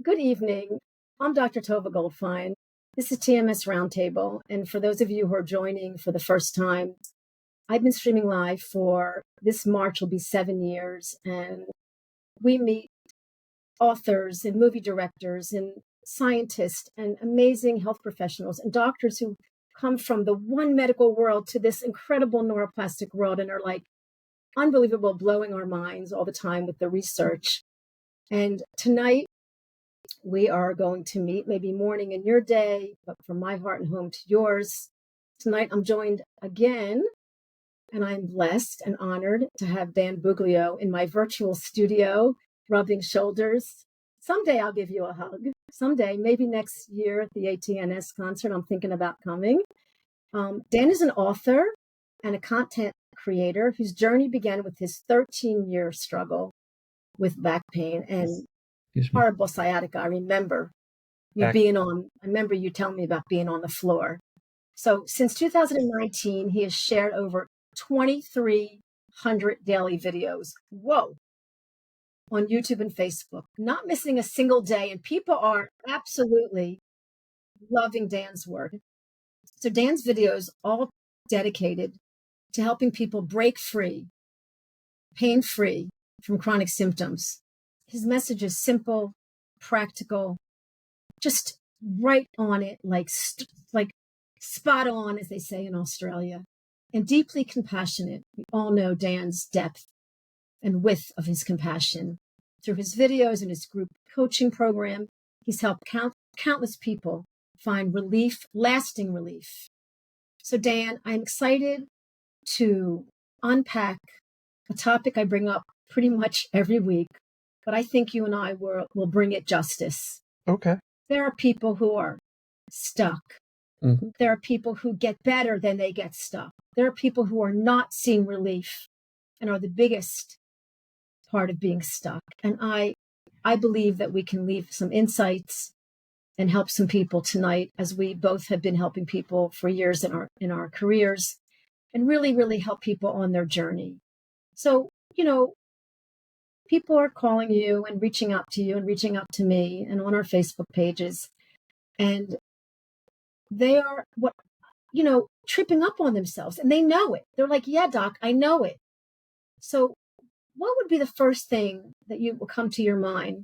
Good evening. I'm Dr. Tovah Goldfine. This is TMS RoundTable. And for those of you who are joining for the first time, I've been streaming live for this March will be 7 years. And we meet authors and movie directors and scientists and amazing health professionals and doctors who come from the one medical world to this incredible neuroplastic world and are like unbelievable, blowing our minds all the time with the research. And tonight, we are going to meet maybe morning in your day, but from my heart and home to yours. Tonight, I'm joined again, and I'm blessed and honored to have Dan Buglio in my virtual studio, rubbing shoulders. Someday I'll give you a hug. Someday, maybe next year at the ATNS concert, I'm thinking about coming. Dan is an author and a content creator whose journey began with his 13-year struggle with back pain and horrible sciatica. I remember you telling me about being on the floor. So since 2019, he has shared over 2,300 daily videos. Whoa. On YouTube and Facebook, not missing a single day. And people are absolutely loving Dan's work. So Dan's videos all dedicated to helping people break free, pain-free from chronic symptoms. His message is simple, practical, just right on it, like spot on, as they say in Australia, and deeply compassionate. We all know Dan's depth and width of his compassion. Through his videos and his group coaching program, he's helped countless people find relief, lasting relief. So Dan, I'm excited to unpack a topic I bring up pretty much every week, but I think you and I will bring it justice. Okay. There are people who are stuck. Mm-hmm. There are people who get better than they get stuck. There are people who are not seeing relief and are the biggest part of being stuck. And I believe that we can leave some insights and help some people tonight, as we both have been helping people for years in our careers, and really, really help people on their journey. So, people are calling you and reaching out to you and reaching out to me and on our Facebook pages. And they are tripping up on themselves, and they know it. They're like, yeah, doc, I know it. So what would be the first thing that will come to your mind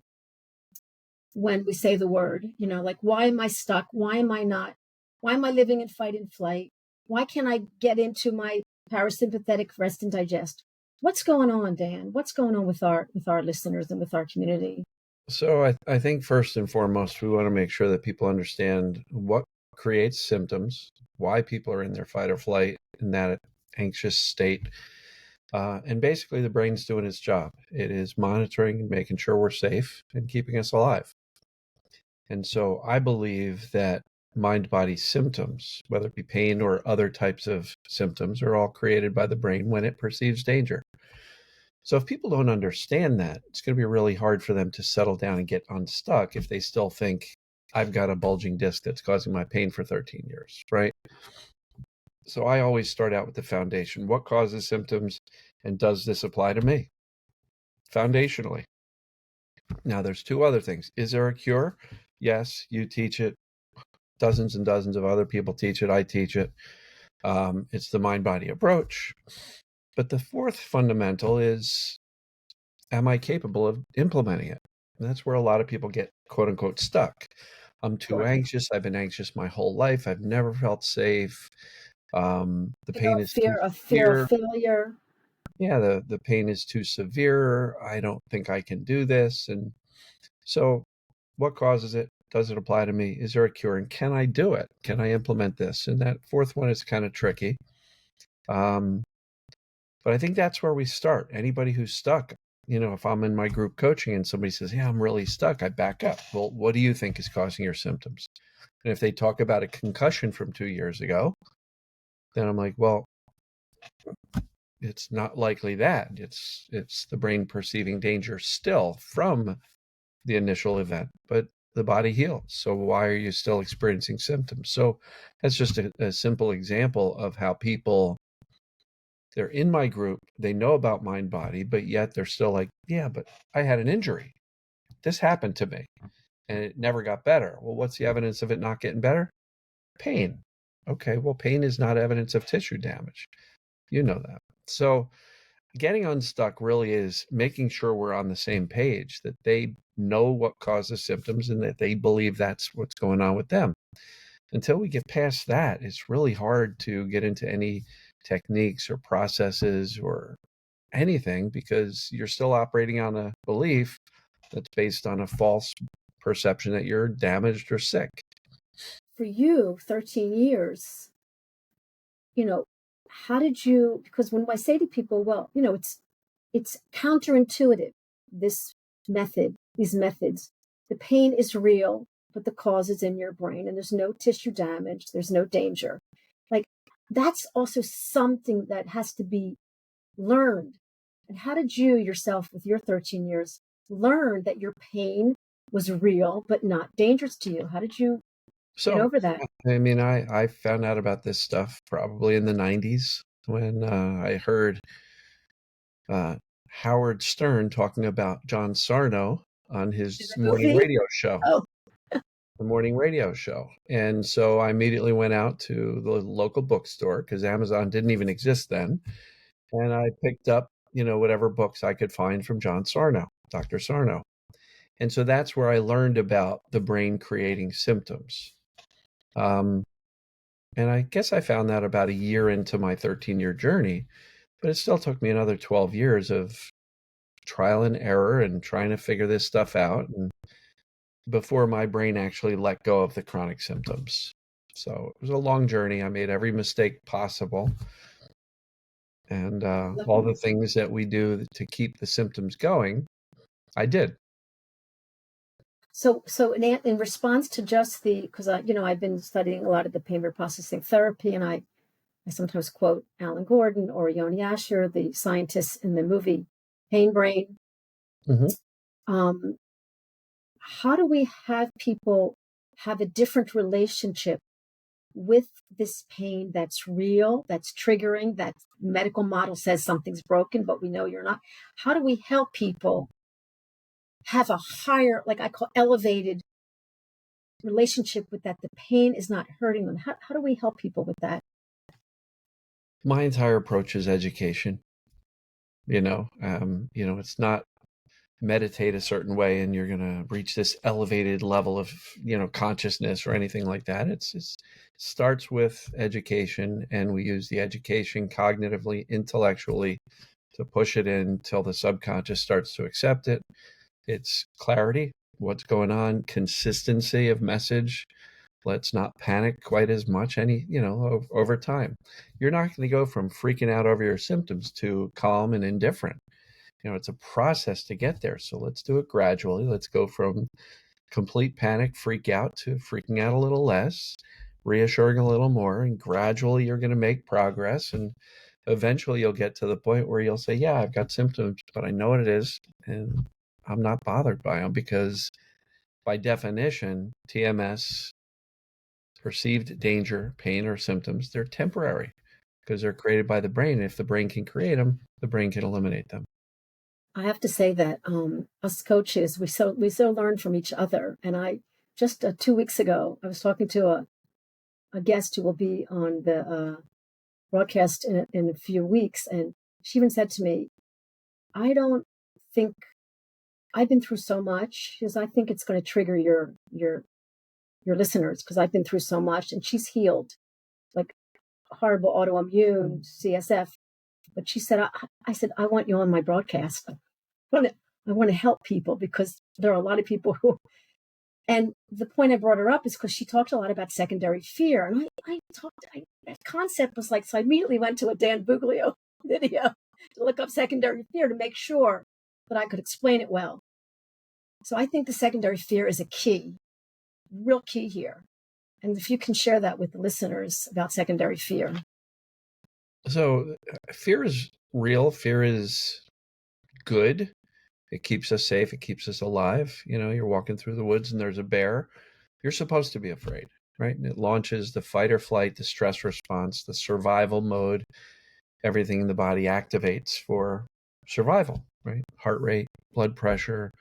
when we say the word, like, why am I stuck? Why am I living in fight and flight? Why can't I get into my parasympathetic rest and digest? What's going on, Dan? What's going on with our listeners and with our community? So I think first and foremost, we want to make sure that people understand what creates symptoms, why people are in their fight or flight in that anxious state. And basically the brain's doing its job. It is monitoring and making sure we're safe and keeping us alive. And so I believe that mind-body symptoms, whether it be pain or other types of symptoms, are all created by the brain when it perceives danger. So if people don't understand that, it's going to be really hard for them to settle down and get unstuck if they still think, I've got a bulging disc that's causing my pain for 13 years, right? So I always start out with the foundation. What causes symptoms, and does this apply to me? Foundationally. Now, there's two other things. Is there a cure? Yes, you teach it. Dozens and dozens of other people teach it. I teach it. It's the mind-body approach. But the fourth fundamental is, am I capable of implementing it? And that's where a lot of people get, quote unquote, stuck. I'm too anxious. I've been anxious my whole life. I've never felt safe. The pain is fear of failure. Yeah, the pain is too severe. I don't think I can do this. And so what causes it? Does it apply to me? Is there a cure? And can I do it? Can I implement this? And that fourth one is kind of tricky. But I think that's where we start. Anybody who's stuck, if I'm in my group coaching and somebody says, yeah, I'm really stuck, I back up. Well, what do you think is causing your symptoms? And if they talk about a concussion from 2 years ago, then I'm like, well, it's not likely that. It's the brain perceiving danger still from the initial event, but the body heals. So why are you still experiencing symptoms? So that's just a simple example of how people, they're in my group, they know about Mindbody, but yet they're still like, yeah, but I had an injury. This happened to me. and it never got better. Well, what's the evidence of it not getting better? Pain. Okay, well, pain is not evidence of tissue damage. You know that. So getting unstuck really is making sure we're on the same page, that they know what causes symptoms and that they believe that's what's going on with them. Until we get past that, it's really hard to get into any techniques or processes or anything, because you're still operating on a belief that's based on a false perception that you're damaged or sick. For you, 13 years, how did you, because when I say to people, well, it's counterintuitive, this these methods, the pain is real, but the cause is in your brain and there's no tissue damage, there's no danger. Like, that's also something that has to be learned. And how did you yourself, with your 13 years, learn that your pain was real, but not dangerous to you? How did you get over that? I mean, I found out about this stuff probably in the 90s when I heard Howard Stern talking about John Sarno on his morning radio show. Oh. The morning radio show. And so I immediately went out to the local bookstore, because Amazon didn't even exist then. And I picked up, whatever books I could find from John Sarno, Dr. Sarno. And so that's where I learned about the brain creating symptoms. And I guess I found that about a year into my 13-year journey, but it still took me another 12 years of trial and error and trying to figure this stuff out, and before my brain actually let go of the chronic symptoms. So it was a long journey. I made every mistake possible. And all the things that we do to keep the symptoms going, I did. So in response to just because I've been studying a lot of the pain reprocessing therapy, and I sometimes quote Alan Gordon or Yoni Asher, the scientists in the movie Pain Brain. Mm-hmm. How do we have people have a different relationship with this pain that's real, that's triggering, that medical model says something's broken, but we know you're not? How do we help people have a higher, like I call elevated relationship with that? The pain is not hurting them. How do we help people with that? My entire approach is education. It's not meditate a certain way and you're going to reach this elevated level of, consciousness or anything like that. It starts with education, and we use the education cognitively, intellectually, to push it in till the subconscious starts to accept it. It's clarity, what's going on, consistency of message. Let's not panic quite as much over time. You're not going to go from freaking out over your symptoms to calm and indifferent. It's a process to get there. So let's do it gradually. Let's go from complete panic, freak out, to freaking out a little less, reassuring a little more, and gradually you're going to make progress. And eventually you'll get to the point where you'll say, yeah, I've got symptoms, but I know what it is, and I'm not bothered by them, because by definition, TMS, perceived danger, pain, or symptoms, they're temporary because they're created by the brain. If the brain can create them, the brain can eliminate them. I have to say that us coaches, we so learn from each other. And I just 2 weeks ago, I was talking to a guest who will be on the broadcast in a few weeks, and she even said to me, "I don't think I've been through so much, because I think it's going to trigger your listeners, because I've been through so much." And she's healed, like horrible autoimmune, CSF. But she said, I said, "I want you on my broadcast. I want to help people, because there are a lot of people who," and the point I brought her up is because she talked a lot about secondary fear. And that concept was like, so I immediately went to a Dan Buglio video to look up secondary fear to make sure that I could explain it well. So I think the secondary fear is a key, real key here. And if you can share that with the listeners about secondary fear. So fear is real. Fear is good. It keeps us safe. It keeps us alive. You're walking through the woods and there's a bear. You're supposed to be afraid, right? And it launches the fight or flight, the stress response, the survival mode. Everything in the body activates for survival, right? Heart rate, blood pressure,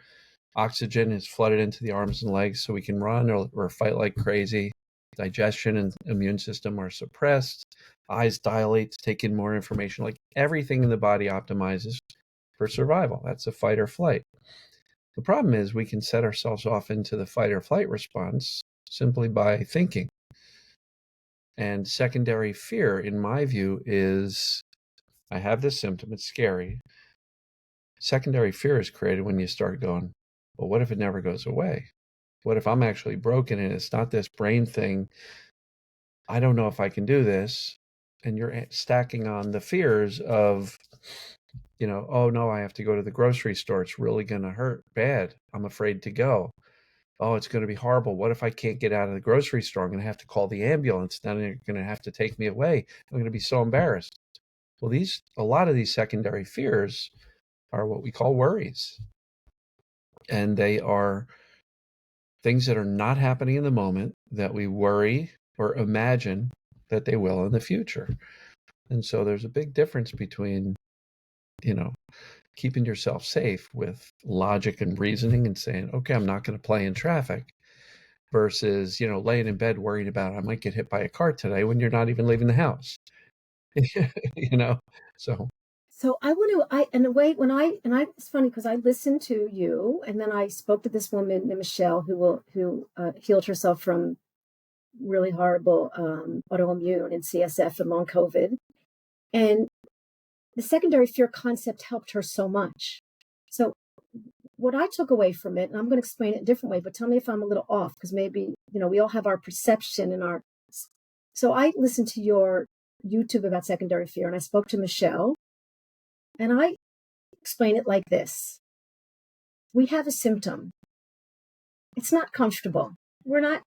Oxygen is flooded into the arms and legs so we can run or fight like crazy. Digestion and immune system are suppressed. Eyes dilate to take in more information. Like everything in the body optimizes for survival. That's a fight or flight. The problem is we can set ourselves off into the fight or flight response simply by thinking. And secondary fear, in my view, is I have this symptom, it's scary. Secondary fear is created when you start going, well, what if it never goes away? What if I'm actually broken and it's not this brain thing? I don't know if I can do this. And you're stacking on the fears of, oh no, I have to go to the grocery store. It's really going to hurt bad. I'm afraid to go. Oh, it's going to be horrible. What if I can't get out of the grocery store? I'm going to have to call the ambulance. Then they're going to have to take me away. I'm going to be so embarrassed. Well, a lot of these secondary fears are what we call worries. And they are things that are not happening in the moment that we worry or imagine that they will in the future. And so there's a big difference between, keeping yourself safe with logic and reasoning and saying, okay, I'm not going to play in traffic versus, laying in bed worried about I might get hit by a car today when you're not even leaving the house. So So I want to, in a way, it's funny because I listened to you and then I spoke to this woman named Michelle who healed herself from really horrible autoimmune and CSF and long COVID. And the secondary fear concept helped her so much. So what I took away from it, and I'm going to explain it a different way, but tell me if I'm a little off because maybe, we all have our perception and our. So I listened to your YouTube about secondary fear and I spoke to Michelle and I explain it like this. We have a symptom. It's not comfortable. We're not,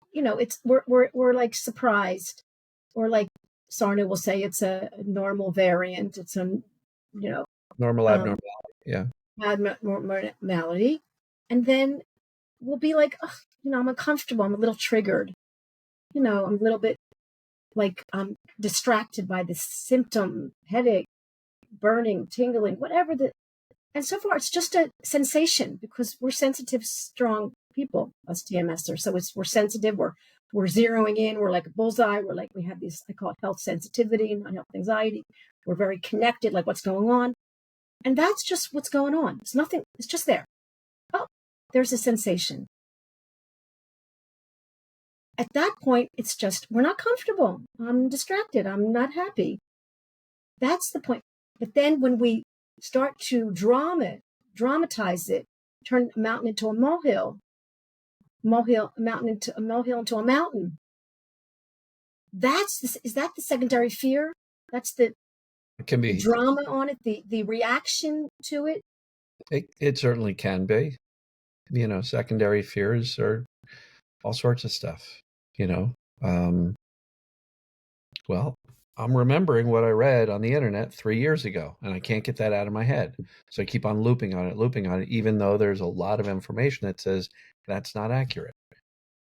we're like surprised, or like Sarna will say it's a normal variant. It's a, normal abnormality. Yeah. Abnormality. And then we'll be like, oh, I'm uncomfortable. I'm a little triggered. I'm a little bit like I'm distracted by this symptom, headache, burning, tingling, whatever and so far it's just a sensation because we're sensitive, strong people, us TMSers. So we're sensitive, we're zeroing in, we're like a bullseye, we have these, I call it health sensitivity, not health anxiety. We're very connected, like what's going on. And that's just what's going on. It's nothing, it's just there. Oh, there's a sensation. At that point, it's just, we're not comfortable. I'm distracted. I'm not happy. That's the point. But then when we start to dramatize it, turn a mountain into a molehill, a mountain into a molehill into a mountain. Is that the secondary fear? That's it can be the drama on it, the reaction to it. It certainly can be. Secondary fears are all sorts of stuff. Well, I'm remembering what I read on the internet 3 years ago, and I can't get that out of my head. So I keep on looping on it, even though there's a lot of information that says that's not accurate.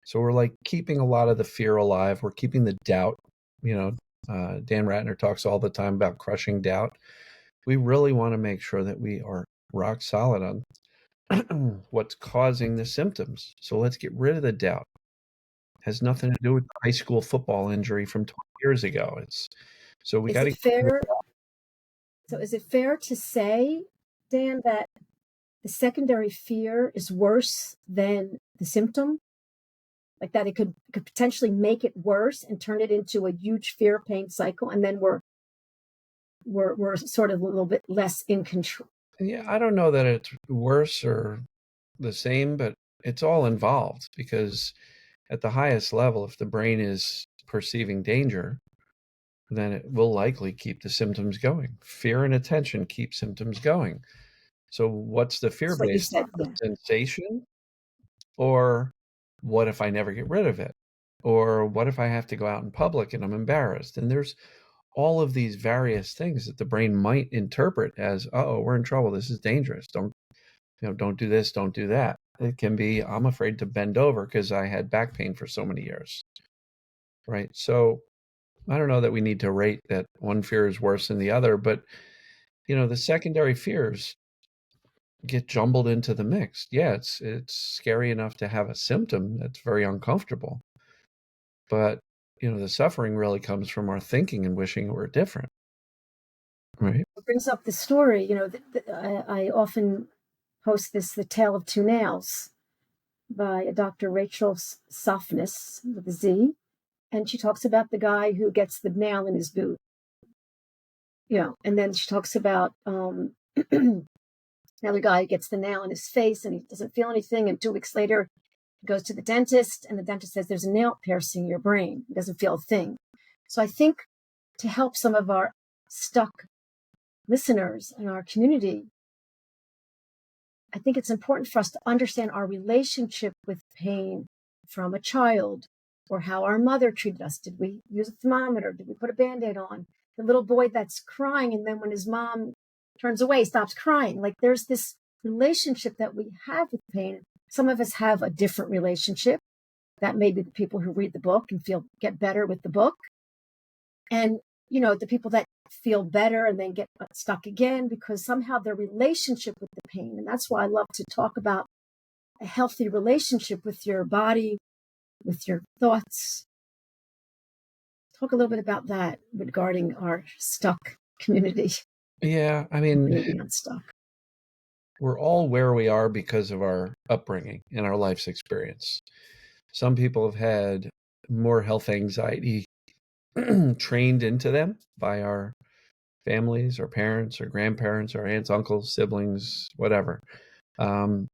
So we're like keeping a lot of the fear alive. We're keeping the doubt. Dan Ratner talks all the time about crushing doubt. We really want to make sure that we are rock solid on what's causing the symptoms. So let's get rid of the doubt. It has nothing to do with the high school football injury from 20 years ago. So we got to. So is it fair to say, Dan, that the secondary fear is worse than the symptom? Like that it could potentially make it worse and turn it into a huge fear pain cycle, and then we're sort of a little bit less in control. Yeah, I don't know that it's worse or the same, but it's all involved because at the highest level, if the brain is perceiving danger, then it will likely keep the symptoms going. Fear and attention keep symptoms going. So what's the fear-based sensation? Or what if I never get rid of it? Or what if I have to go out in public and I'm embarrassed? And there's all of these various things that the brain might interpret as, oh, we're in trouble. This is dangerous. Don't do this, don't do that. It can be, I'm afraid to bend over because I had back pain for so many years. Right. So I don't know that we need to rate that one fear is worse than the other, but the secondary fears, get jumbled into the mix. Yeah, it's scary enough to have a symptom that's very uncomfortable. But, the suffering really comes from our thinking and wishing it were different. Right? It brings up the story, I often post this, The Tale of Two Nails by Dr. Rachel Softness with a Z. And she talks about the guy who gets the nail in his boot. And then she talks about another guy gets the nail in his face and he doesn't feel anything. And 2 weeks later, he goes to the dentist and the dentist says, there's a nail piercing your brain. He doesn't feel a thing. So I think to help some of our stuck listeners in our community, I think it's important for us to understand our relationship with pain from a child, or how our mother treated us. Did we use a thermometer? Did we put a Band-Aid on? The little boy that's crying, and then when his mom turns away, stops crying. Like, there's this relationship that we have with pain. Some of us have a different relationship. That may be the people who read the book and get better with the book. And, the people that feel better and then get stuck again because somehow their relationship with the pain. And that's why I love to talk about a healthy relationship with your body, with your thoughts. Talk a little bit about that regarding our stuck community. Yeah, I mean, Unstuck. we're all where we are because of our upbringing and our life's experience. Some people have had more health anxiety trained into them by our families, our parents, our grandparents, our aunts, uncles, siblings, whatever. And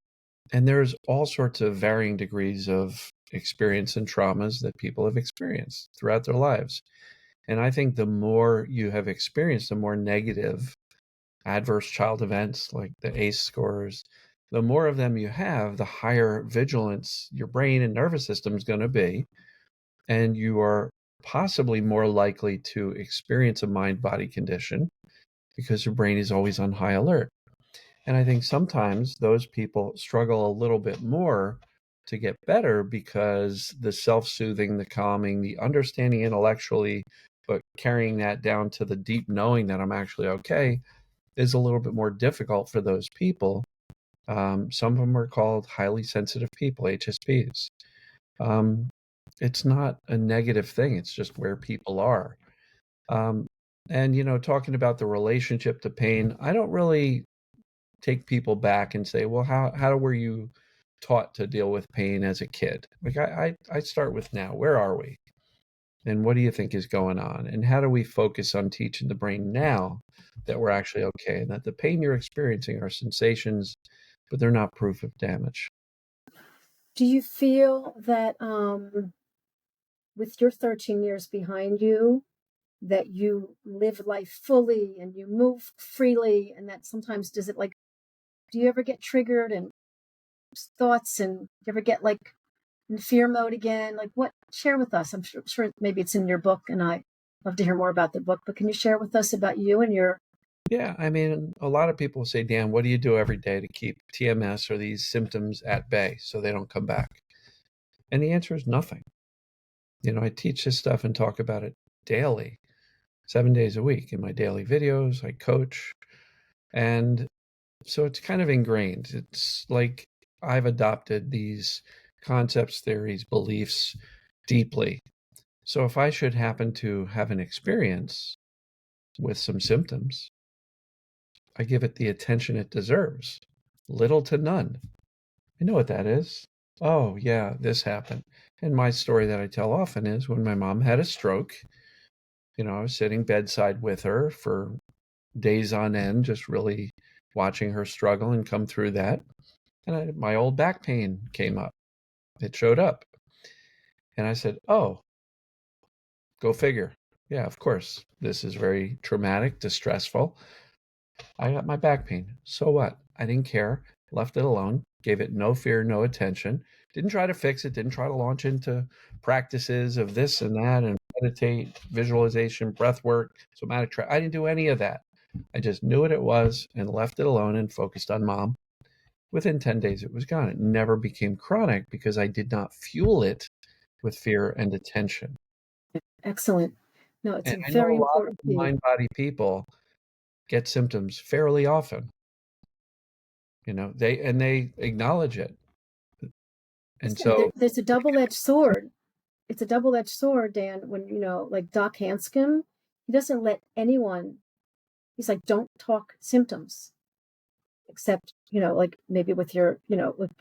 there's all sorts of varying degrees of experience and traumas that people have experienced throughout their lives. And I think the more you have experienced, the more negative adverse child events like the ACE scores, the more of them you have, the higher vigilance your brain and nervous system is going to be. And you are possibly more likely to experience a mind-body condition because your brain is always on high alert. And I think sometimes those people struggle a little bit more to get better because the self-soothing, the calming, the understanding intellectually, but carrying that down to the deep knowing that I'm actually okay is a little bit more difficult for those people. Some of them are called highly sensitive people, HSPs. It's not a negative thing. It's just where people are. And talking about the relationship to pain, I don't really take people back and say, well, how were you taught to deal with pain as a kid? Like I start with now, where are we? And what do you think is going on? And how do we focus on teaching the brain now that we're actually okay and that the pain you're experiencing are sensations, but they're not proof of damage? Do you feel that with your 13 years behind you, that you live life fully and you move freely, and that sometimes do you ever get triggered and thoughts, and do you ever get like in fear mode again? Like, what? Share with us. I'm sure maybe it's in your book, and I love to hear more about the book, but can you share with us about you and your... Yeah, I mean, a lot of people say, Dan, what do you do every day to keep TMS or these symptoms at bay so they don't come back? And the answer is nothing. I teach this stuff and talk about it daily, 7 days a week in my daily videos. I coach. And so it's kind of ingrained. It's like I've adopted these concepts, theories, beliefs deeply. So if I should happen to have an experience with some symptoms, I give it the attention it deserves. Little to none. I know what that is. Oh, yeah, this happened. And my story that I tell often is when my mom had a stroke, I was sitting bedside with her for days on end, just really watching her struggle and come through that. And my old back pain came up. It showed up. And I said, oh, go figure. Yeah, of course. This is very traumatic, distressful. I got my back pain. So what? I didn't care. Left it alone. Gave it no fear, no attention. Didn't try to fix it. Didn't try to launch into practices of this and that and meditate, visualization, breath work, somatic I didn't do any of that. I just knew what it was and left it alone and focused on mom. Within 10 days, it was gone. It never became chronic because I did not fuel it with fear and attention. Excellent. No, it's And a I know a very lot of important key. mind body people get symptoms fairly often. They acknowledge it. And Listen, so, there's a double-edged sword. It's a double-edged sword, Dan, when, like Doc Hanscom, he doesn't let anyone, he's like, don't talk symptoms, except, like maybe with your, with,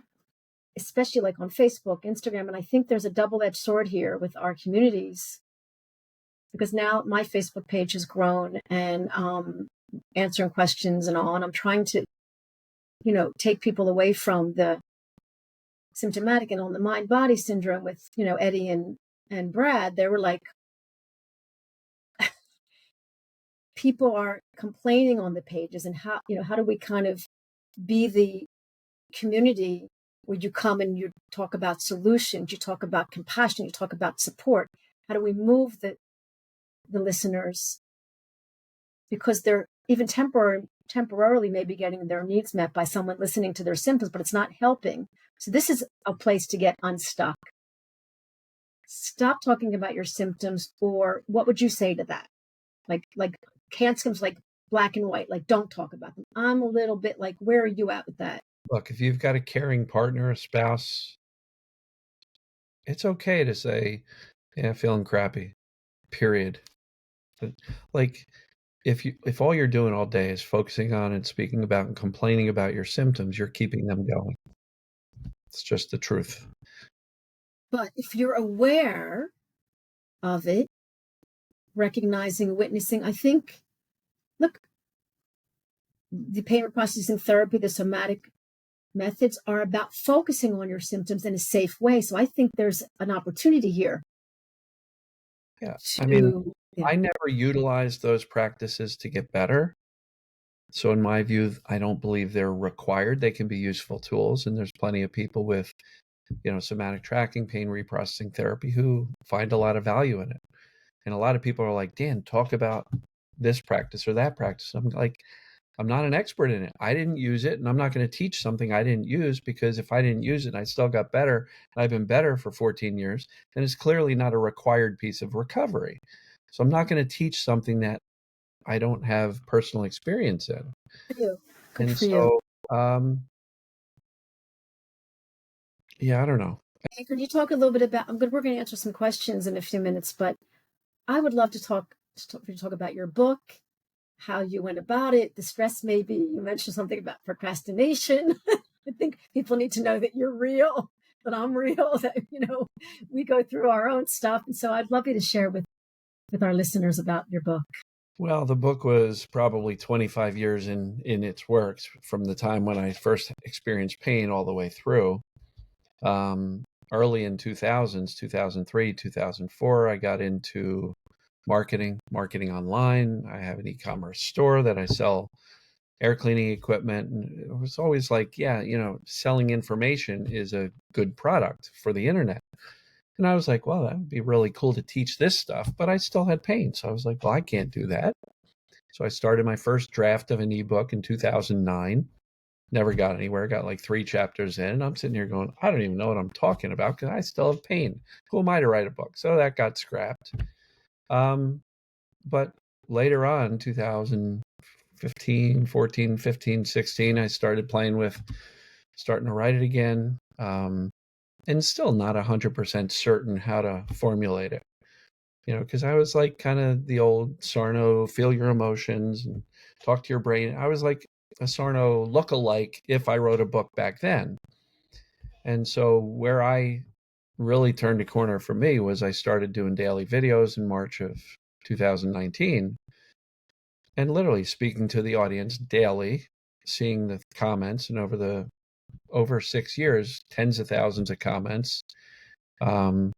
especially like on Facebook, Instagram. And I think there's a double-edged sword here with our communities, because now my Facebook page has grown and answering questions and all, and I'm trying to, take people away from the symptomatic. And on the mind-body syndrome with, Eddie and Brad, they were like, people are complaining on the pages, and how do we kind of be the community where you come and you talk about solutions, you talk about compassion, you talk about support. How do we move the listeners, because they're even temporarily maybe getting their needs met by someone listening to their symptoms, but it's not helping. So this is a place to get unstuck. Stop talking about your symptoms. Or what would you say to that? Like Hanscom's like black and white, like don't talk about them. I'm a little bit like, where are you at with that? look, if you've got a caring partner, a spouse, it's okay to say, yeah, feeling crappy, period. Like, if all you're doing all day is focusing on and speaking about and complaining about your symptoms, you're keeping them going. It's just the truth. But if you're aware of it, recognizing, witnessing, I think, look, the pain reprocessing therapy, the somatic methods are about focusing on your symptoms in a safe way. So I think there's an opportunity here. Yeah. I mean, I never utilized those practices to get better. So in my view, I don't believe they're required. They can be useful tools. And there's plenty of people with, somatic tracking, pain reprocessing therapy who find a lot of value in it. And a lot of people are like, Dan, talk about this practice or that practice. I'm like, I'm not an expert in it. I didn't use it, and I'm not going to teach something I didn't use, because if I didn't use it and I still got better, and I've been better for 14 years, then it's clearly not a required piece of recovery. So I'm not going to teach something that I don't have personal experience in. Good And for you. so, yeah, I don't know. Hey, could you talk a little bit about, we're going to answer some questions in a few minutes, but I would love to talk about your book, how you went about it, the stress. Maybe you mentioned something about procrastination. I think people need to know that you're real, that I'm real, that, we go through our own stuff. And so I'd love you to share with our listeners about your book. Well, the book was probably 25 years in its works, from the time when I first experienced pain all the way through. Early in 2000s, 2003, 2004, I got into marketing online. I have an e-commerce store that I sell air cleaning equipment. And it was always like, yeah, selling information is a good product for the internet. And I was like, well, that would be really cool to teach this stuff. But I still had pain. So I was like, well, I can't do that. So I started my first draft of an ebook in 2009. Never got anywhere. Got like 3 chapters in. And I'm sitting here going, I don't even know what I'm talking about, because I still have pain. Who am I to write a book? So that got scrapped. But later on, 2015, 14, 15, 16, I started starting to write it again. And still not 100% certain how to formulate it. Because I was like kind of the old Sarno, feel your emotions and talk to your brain. I was like a Sarno look-alike if I wrote a book back then. And so where I really turned a corner for me was I started doing daily videos in March of 2019, and literally speaking to the audience daily, seeing the comments, and over 6 years, tens of thousands of comments. And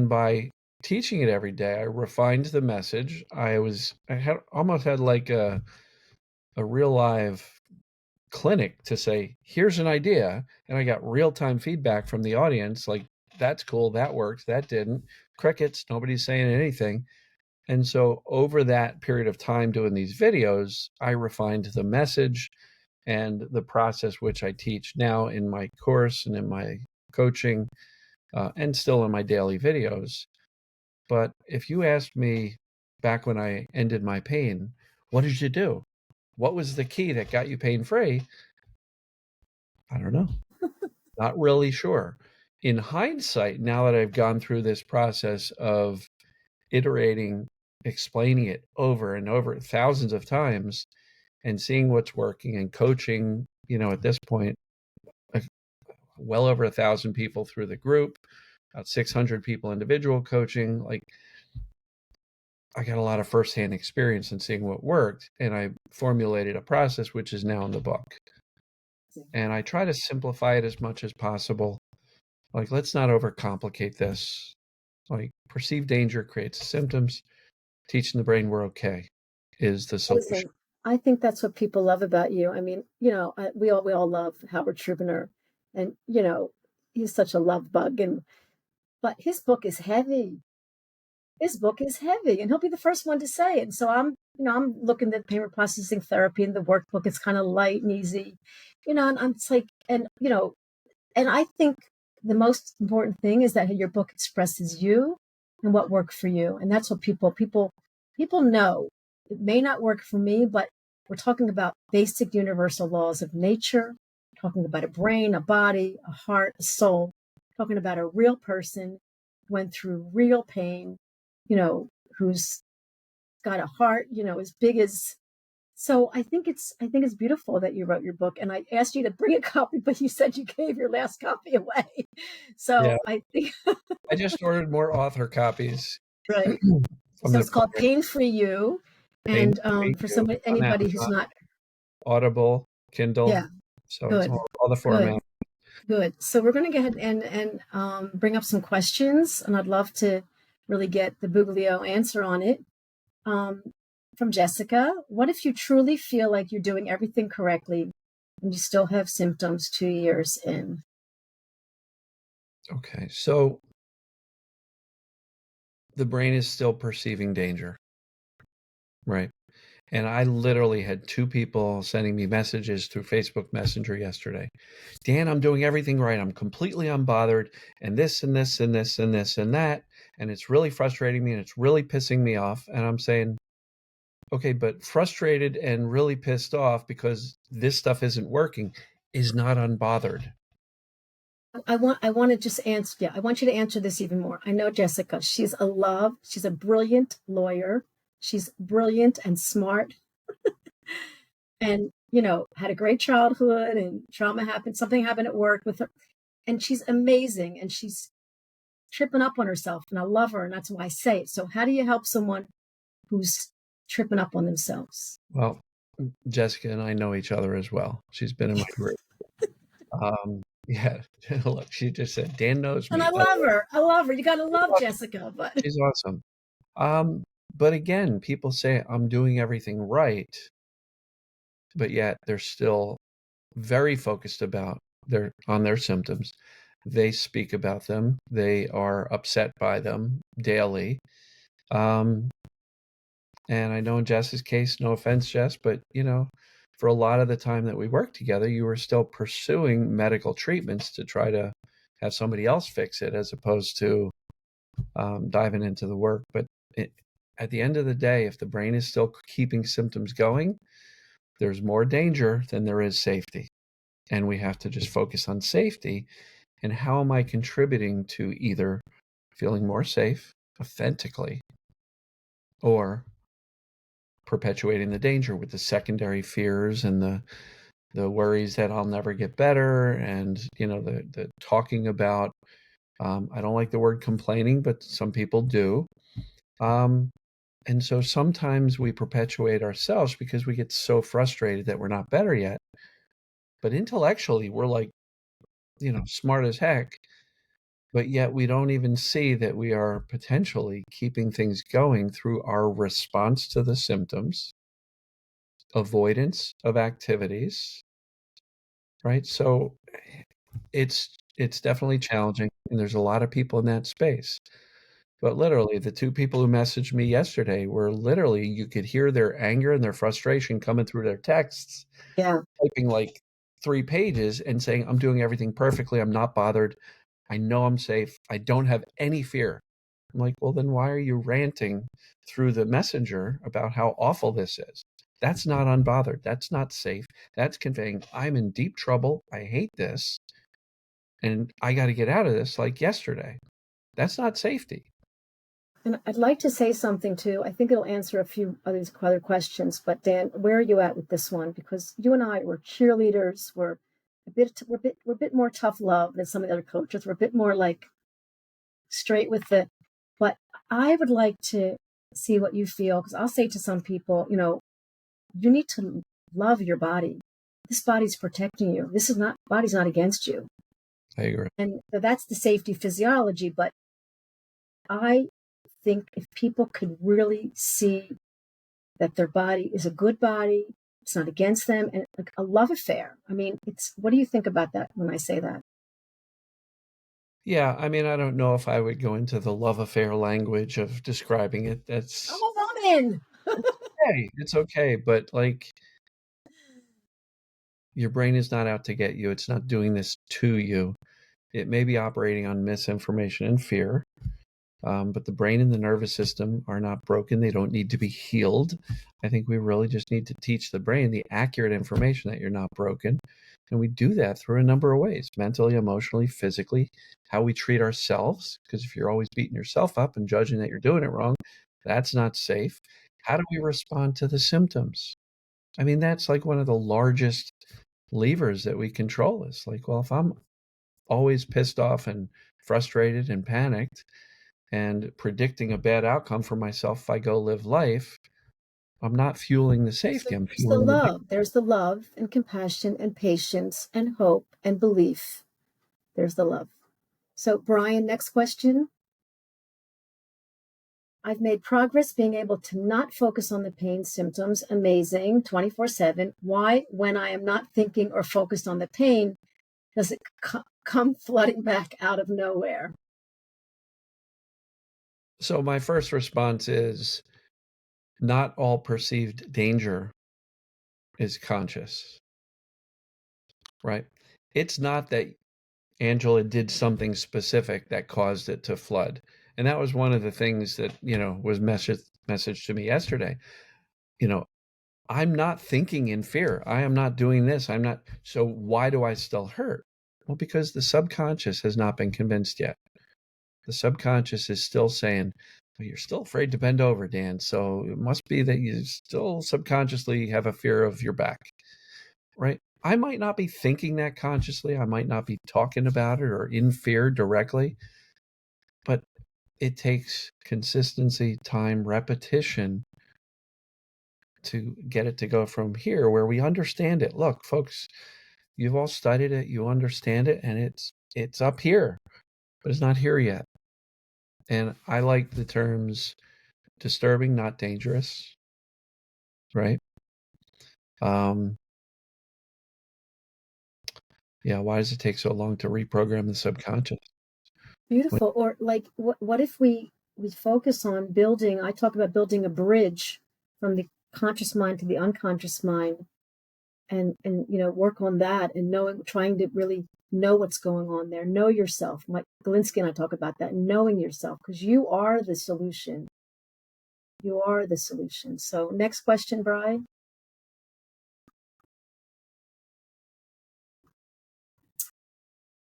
by teaching it every day, I refined the message. Almost had like a real live clinic to say, here's an idea. And I got real-time feedback from the audience, like, that's cool, that worked, that didn't. Crickets, nobody's saying anything. And so over that period of time doing these videos, I refined the message and the process, which I teach now in my course and in my coaching, and still in my daily videos. But if you asked me back when I ended my pain, what did you do? What was the key that got you pain-free? I don't know. Not really sure. In hindsight, now that I've gone through this process of iterating, explaining it over and over thousands of times and seeing what's working and coaching, at this point, well over 1,000 people through the group, about 600 people individual coaching. Like, I got a lot of firsthand experience in seeing what worked, and I formulated a process which is now in the book. And I try to simplify it as much as possible. Like, let's not overcomplicate this. Like, perceived danger creates symptoms. Teaching the brain we're okay is the solution. Listen, I think that's what people love about you. I mean, we all love Howard Trubiner, and he's such a love bug, but his book is heavy. His book is heavy, and he'll be the first one to say it. And so I'm looking at payment processing therapy, and the workbook is kind of light and easy, and it's like, and I think the most important thing is that your book expresses you and what worked for you. And that's what people know. It may not work for me, but we're talking about basic universal laws of nature, talking about a brain, a body, a heart, a soul, talking about a real person who went through real pain, who's got a heart, as big as. So I think it's beautiful that you wrote your book, and I asked you to bring a copy, but you said you gave your last copy away. So Yeah. I think I just ordered more author copies. right. So it's called Painfree You, and for anybody who's not Audible, Kindle. Yeah, So good, it's all the format. Good. So we're going to go ahead and bring up some questions, and I'd love to really get the Buglio answer on it. From Jessica, what if you truly feel like you're doing everything correctly and you still have symptoms 2 years in? Okay, so the brain is still perceiving danger, right? And I literally had 2 people sending me messages through Facebook Messenger yesterday. Dan, I'm doing everything right. I'm completely unbothered, and this and this and this and this and that. And it's really frustrating me and it's really pissing me off. And I'm saying, okay, but frustrated and really pissed off because this stuff isn't working is not unbothered. I want to just answer. Yeah, I want you to answer this even more. I know Jessica. She's a brilliant lawyer. She's brilliant and smart, and had a great childhood, and something happened at work with her, and she's amazing, and she's tripping up on herself, and I love her, and that's why I say it. So how do you help someone who's tripping up on themselves? Well, Jessica and I know each other as well. She's been in my group. Yeah, look, she just said, Dan knows me. And I love her. I love her. You got to love Jessica. But she's awesome. But again, people say I'm doing everything right, but yet they're still very focused on their symptoms. They speak about them. They are upset by them daily. And I know in Jess's case, no offense, Jess, but for a lot of the time that we worked together, you were still pursuing medical treatments to try to have somebody else fix it, as opposed to diving into the work. But at the end of the day, if the brain is still keeping symptoms going, there's more danger than there is safety. And we have to just focus on safety. And how am I contributing to either feeling more safe authentically or perpetuating the danger with the secondary fears and the worries that I'll never get better, and the talking about I don't like the word complaining, but some people do. And so sometimes we perpetuate ourselves because we get so frustrated that we're not better yet. But intellectually, we're like, smart as heck. But yet we don't even see that we are potentially keeping things going through our response to the symptoms, avoidance of activities, right? So it's definitely challenging, and there's a lot of people in that space. But literally, the 2 people who messaged me yesterday were literally, you could hear their anger and their frustration coming through their texts. yeah, Typing like 3 pages and saying, I'm doing everything perfectly. I'm not bothered. I know I'm safe. I don't have any fear. I'm like, well, then why are you ranting through the messenger about how awful this is? That's not unbothered. That's not safe. That's conveying, I'm in deep trouble. I hate this. And I got to get out of this like yesterday. That's not safety. And I'd like to say something too. I think it'll answer a few other questions. But Dan, where are you at with this one? Because you and I were cheerleaders. We're a bit more tough love than some of the other coaches. We're a bit more like straight with the. But I would like to see what you feel, because I'll say to some people, you need to love your body. This body's protecting you. Body's not against you. I agree. And that's the safety physiology. But I think if people could really see that their body is a good body, it's not against them, and like a love affair. I mean, what do you think about that when I say that? Yeah, I mean, I don't know if I would go into the love affair language of describing it. I'm That's a woman. okay. It's okay. But like, your brain is not out to get you. It's not doing this to you. It may be operating on misinformation and fear. But the brain and the nervous system are not broken. They don't need to be healed. I think we really just need to teach the brain the accurate information that you're not broken. And we do that through a number of ways: mentally, emotionally, physically, how we treat ourselves. Because if you're always beating yourself up and judging that you're doing it wrong, that's not safe. How do we respond to the symptoms? I mean, that's like one of the largest levers that we control. Is like, well, if I'm always pissed off and frustrated and panicked, and predicting a bad outcome for myself if I go live life, I'm not fueling the So safety. I'm there's the fueling the love. There's the love and compassion and patience and hope and belief. There's the love. So, Brian, next question. I've made progress being able to not focus on the pain symptoms. Amazing, 24/7. Why, when I am not thinking or focused on the pain, does it come flooding back out of nowhere? So my first response is, not all perceived danger is conscious, right? It's not that Angela did something specific that caused it to flood. And that was one of the things that, was messaged to me yesterday. You know, I'm not thinking in fear. I am not doing this. I'm not. So why do I still hurt? Well, because the subconscious has not been convinced yet. The subconscious is still saying, well, you're still afraid to bend over, Dan. So it must be that you still subconsciously have a fear of your back, right? I might not be thinking that consciously. I might not be talking about it or in fear directly, but it takes consistency, time, repetition to get it to go from here where we understand it. Look, folks, you've all studied it, you understand it, and it's up here, but it's not here yet. And I like the terms disturbing, not dangerous, right? Um, yeah, why does it take so long to reprogram the subconscious? Beautiful. Or like, what if we focus on building? I talk about building a bridge from the conscious mind to the unconscious mind, and work on that, and trying to really know what's going on there, know yourself. Mike Galinsky and I talk about that, knowing yourself, because you are the solution. You are the solution. So next question, Brian.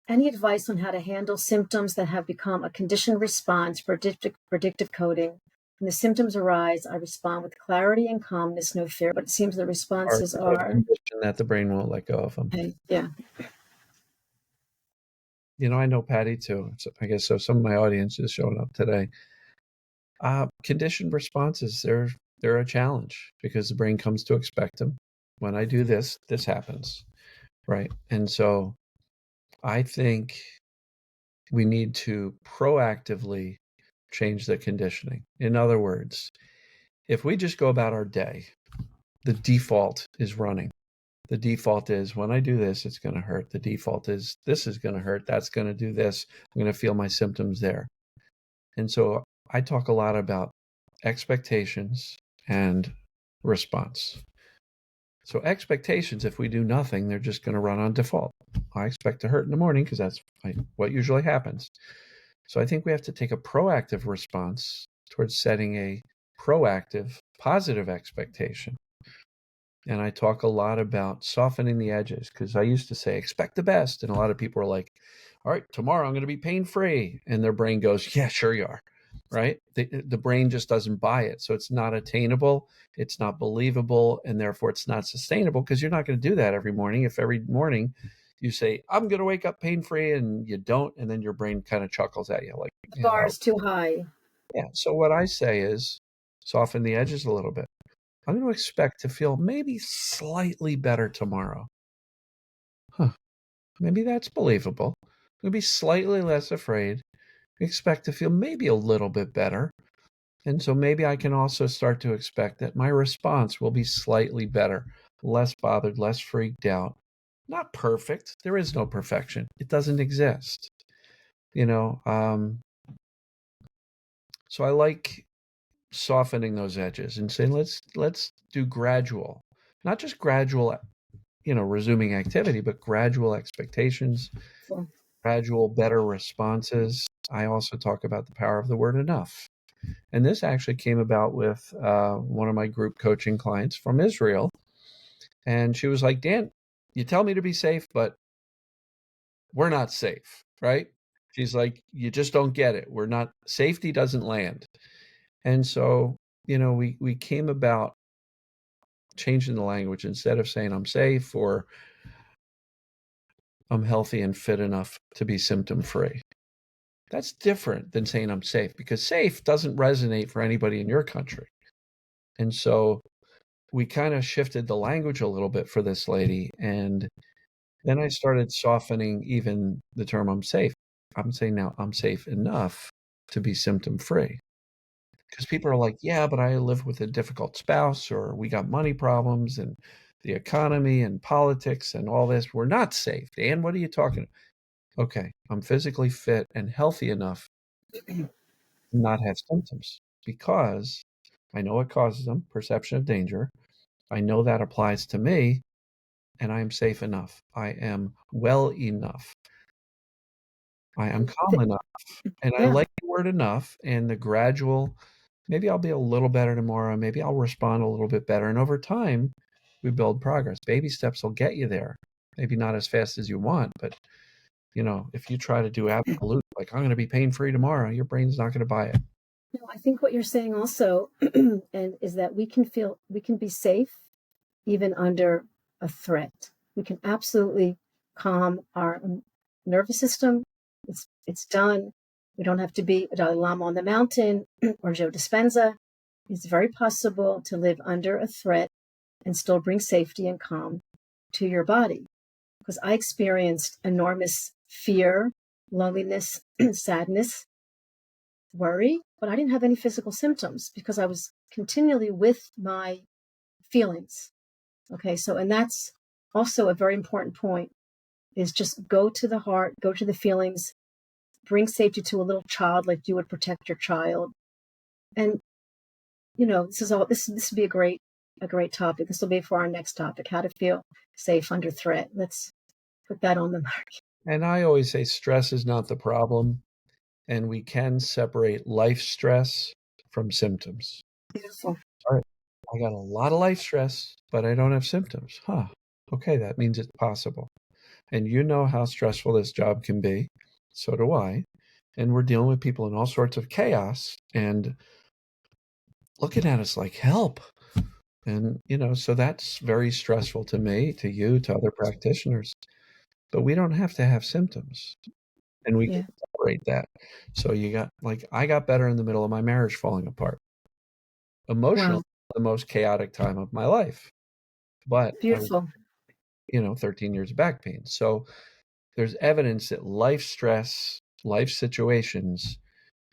Any advice on how to handle symptoms that have become a conditioned response, predictive coding? When the symptoms arise, I respond with clarity and calmness, no fear. But it seems the responses are Condition that the brain won't let go of them. okay. Yeah. I know Patty too. So I guess so. Some of my audience is showing up today. Conditioned responses, they're a challenge because the brain comes to expect them. When I do this, this happens, right? And so I think we need to proactively change the conditioning. In other words, if we just go about our day, the default is running. The default is when I do this, it's going to hurt. The default is this is going to hurt. That's going to do this. I'm going to feel my symptoms there. And so I talk a lot about expectations and response. So expectations, if we do nothing, they're just going to run on default. I expect to hurt in the morning because that's what usually happens. So I think we have to take a proactive response towards setting a proactive, positive expectation. And I talk a lot about softening the edges because I used to say, expect the best. And a lot of people are like, all right, tomorrow I'm going to be pain free. And their brain goes, yeah, sure you are. Right. The brain just doesn't buy it. So it's not attainable. It's not believable. And therefore it's not sustainable because you're not going to do that every morning. If every morning you say, I'm going to wake up pain free and you don't, and then your brain kind of chuckles at you like, The yeah, bar is too high. yeah. So what I say is soften the edges a little bit. I'm going to expect to feel maybe slightly better tomorrow. Huh. Maybe that's believable. I'm going to be slightly less afraid. Expect to feel maybe a little bit better. And so maybe I can also start to expect that my response will be slightly better, less bothered, less freaked out. Not perfect. There is no perfection. It doesn't exist. You know, so I like softening those edges and saying let's do gradual, not just gradual, resuming activity, but gradual expectations, So, gradual better responses. I also talk about the power of the word enough. And this actually came about with one of my group coaching clients from Israel. And she was like, Dan, you tell me to be safe, but we're not safe, right? She's like, you just don't get it. We're not, safety doesn't land. And so, we came about changing the language. Instead of saying I'm safe or I'm healthy and fit enough to be symptom free. That's different than saying I'm safe, because safe doesn't resonate for anybody in your country. And so we kind of shifted the language a little bit for this lady. And then I started softening even the term I'm safe. I'm saying now I'm safe enough to be symptom free. Because people are like, yeah, but I live with a difficult spouse, or we got money problems and the economy and politics and all this. We're not safe. Dan, what are you talking about? Okay, I'm physically fit and healthy enough to not have symptoms because I know what causes them, perception of danger. I know that applies to me, and I am safe enough. I am well enough. I am calm enough. And I yeah. like the word enough and the gradual, maybe I'll be a little better tomorrow. Maybe I'll respond a little bit better. And over time, we build progress. Baby steps will get you there. Maybe not as fast as you want, but if you try to do absolute, like I'm going to be pain free tomorrow, your brain's not going to buy it. No, I think what you're saying also and is that we can be safe even under a threat. We can absolutely calm our nervous system. It's done. We don't have to be a Dalai Lama on the mountain or Joe Dispenza. It's very possible to live under a threat and still bring safety and calm to your body. Because I experienced enormous fear, loneliness, sadness, worry, but I didn't have any physical symptoms because I was continually with my feelings. Okay, so, and that's also a very important point, is just go to the heart, go to the feelings, bring safety to a little child like you would protect your child. And, this would be a great topic. This will be for our next topic, how to feel safe under threat. Let's put that on the market. And I always say stress is not the problem. And we can separate life stress from symptoms. Beautiful. All right, I got a lot of life stress, but I don't have symptoms. Huh. Okay, that means it's possible. And you know how stressful this job can be. So do I. And we're dealing with people in all sorts of chaos and looking at us like, help. And, so that's very stressful to me, to you, to other practitioners. But we don't have to have symptoms. And we can Yeah. separate that. So I got better in the middle of my marriage falling apart. Emotionally, Wow. the most chaotic time of my life. But I was, Beautiful. 13 years of back pain. So there's evidence that life stress, life situations,